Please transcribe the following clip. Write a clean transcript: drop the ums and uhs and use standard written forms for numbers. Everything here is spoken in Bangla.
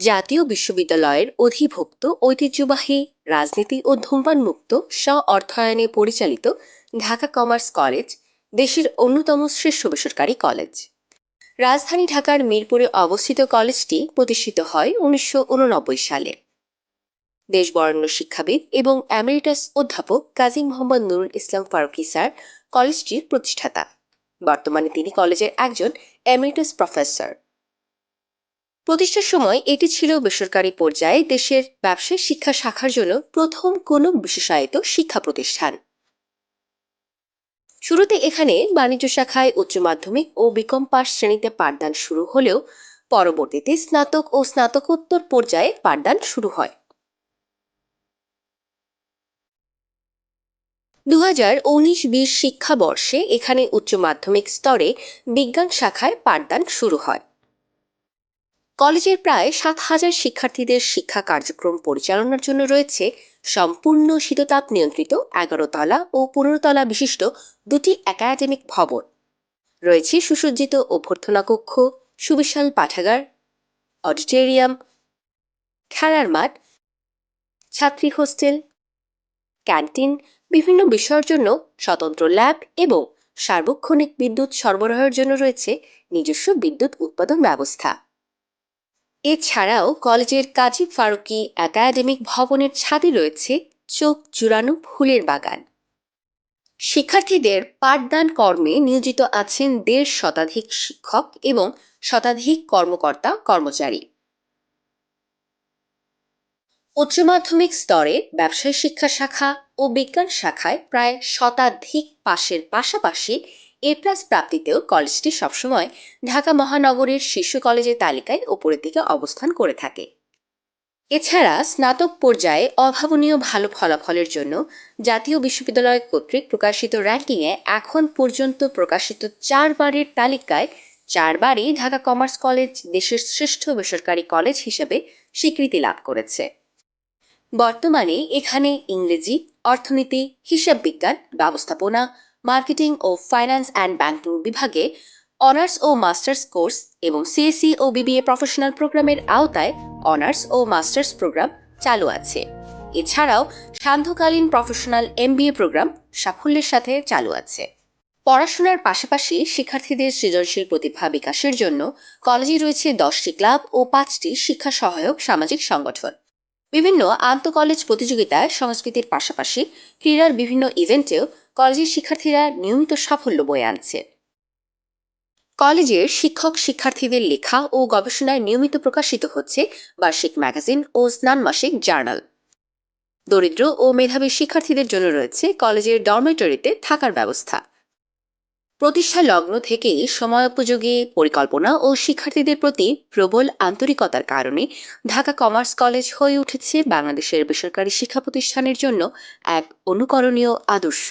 জাতীয় বিশ্ববিদ্যালয়ের অধিভুক্ত ঐতিহ্যবাহী রাজনীতি ও ধূমপান মুক্ত স্ব অর্থায়নে পরিচালিত ঢাকা কমার্স কলেজ দেশের অন্যতম শ্রেষ্ঠ বেসরকারি কলেজ। রাজধানী ঢাকার মিরপুরে অবস্থিত কলেজটি প্রতিষ্ঠিত হয় 1989 সালে। দেশবরেণ্য শিক্ষাবিদ এবং এমেরিটাস অধ্যাপক কাজী মোহাম্মদ নুরুল ইসলাম ফারুকী স্যার কলেজটির প্রতিষ্ঠাতা। বর্তমানে তিনি কলেজের একজন এমেরিটাস প্রফেসর। প্রতিষ্ঠার সময় এটি ছিল বেসরকারি পর্যায়ে দেশের ব্যবসায় শিক্ষা শাখার জন্য প্রথম কোনো বিশেষায়িত শিক্ষা প্রতিষ্ঠান। শুরুতে এখানে বাণিজ্য শাখায় উচ্চ মাধ্যমিক ও বিকম পাস শ্রেণীতে পাঠদান শুরু হলেও পরবর্তীতে স্নাতক ও স্নাতকোত্তর পর্যায়ে পাঠদান শুরু হয়। 2019-20 শিক্ষাবর্ষে এখানে উচ্চ মাধ্যমিক স্তরে বিজ্ঞান শাখায় পাঠদান শুরু হয়। কলেজের প্রায় 7,000 শিক্ষার্থীদের শিক্ষা কার্যক্রম পরিচালনার জন্য রয়েছে সম্পূর্ণ শীততাপ নিয়ন্ত্রিত 11 তলা ও 15 তলা বিশিষ্ট দুটি একাডেমিক ভবন। রয়েছে সুসজ্জিত অভ্যর্থনা কক্ষ, সুবিশাল পাঠাগার, অডিটোরিয়াম, খেলার মাঠ, ছাত্রী হোস্টেল, ক্যান্টিন, বিভিন্ন বিষয়ের জন্য স্বতন্ত্র ল্যাব এবং সার্বক্ষণিক বিদ্যুৎ সরবরাহের জন্য রয়েছে নিজস্ব বিদ্যুৎ উৎপাদন ব্যবস্থা। এছাড়াও কলেজের কাজী ফারুকী একাডেমিক ভবনের ছাদে রয়েছে চোখ জুড়ানো ফুলের বাগান। শিক্ষার্থীদের পাঠদান কর্মে নিয়োজিত আছেন 1.5 শতাধিক শিক্ষক এবং শতাধিক কর্মকর্তা কর্মচারী। উচ্চ মাধ্যমিক স্তরে ব্যবসায় শিক্ষা শাখা ও বিজ্ঞান শাখায় প্রায় শতাধিক পাশের পাশাপাশি এ প্লাস প্রাপ্তিতেও কলেজটি সবসময় ঢাকা মহানগরীর শীর্ষ কলেজের তালিকায় ওপরের দিকে অবস্থান করে থাকে। এছাড়া স্নাতক পর্যায়ে অভাবনীয় ভালো ফলাফলের জন্য জাতীয় বিশ্ববিদ্যালয় কর্তৃক প্রকাশিত র্যাঙ্কিংয়ে এখন পর্যন্ত প্রকাশিত 4 বারের তালিকায় 4 বারই ঢাকা কমার্স কলেজ দেশের শ্রেষ্ঠ বেসরকারি কলেজ হিসেবে স্বীকৃতি লাভ করেছে। বর্তমানে এখানে ইংরেজি, অর্থনীতি, হিসাব বিজ্ঞান, ব্যবস্থাপনা, মার্কেটিং ও ফাইন্যান্স অ্যান্ড ব্যাংকিং বিভাগে অনার্স ও মাস্টার্স কোর্স এবং সিএসসি ও বিবিএ প্রফেশনাল প্রোগ্রামের আওতায় অনার্স ও মাস্টার্স প্রোগ্রাম চালু আছে। এছাড়াও সান্ধ্যকালীন প্রফেশনাল এমবিএ প্রোগ্রাম সাফল্যের সাথে চালু আছে। পড়াশোনার পাশাপাশি শিক্ষার্থীদের সৃজনশীল প্রতিভা বিকাশের জন্য কলেজে রয়েছে 10টি ক্লাব ও 5টি শিক্ষা সহায়ক সামাজিক সংগঠন। বিভিন্ন আন্তঃকলেজ প্রতিযোগিতায় সংস্কৃতির পাশাপাশি ক্রীড়ার বিভিন্ন ইভেন্টেও কলেজের শিক্ষার্থীরা নিয়মিত সাফল্য বয়ে আনছে। কলেজের শিক্ষক শিক্ষার্থীদের লেখা ও গবেষণায় নিয়মিত প্রকাশিত হচ্ছে বার্ষিক ম্যাগাজিন ও স্নানমাসিক জার্নাল। দরিদ্র ও মেধাবী শিক্ষার্থীদের জন্য রয়েছে কলেজের ডরমেটরিতে থাকার ব্যবস্থা। প্রতিষ্ঠা লগ্ন থেকেই সময়োপযোগী পরিকল্পনা ও শিক্ষার্থীদের প্রতি প্রবল আন্তরিকতার কারণে ঢাকা কমার্স কলেজ হয়ে উঠেছে বাংলাদেশের বেসরকারি শিক্ষা প্রতিষ্ঠানের জন্য এক অনুকরণীয় আদর্শ।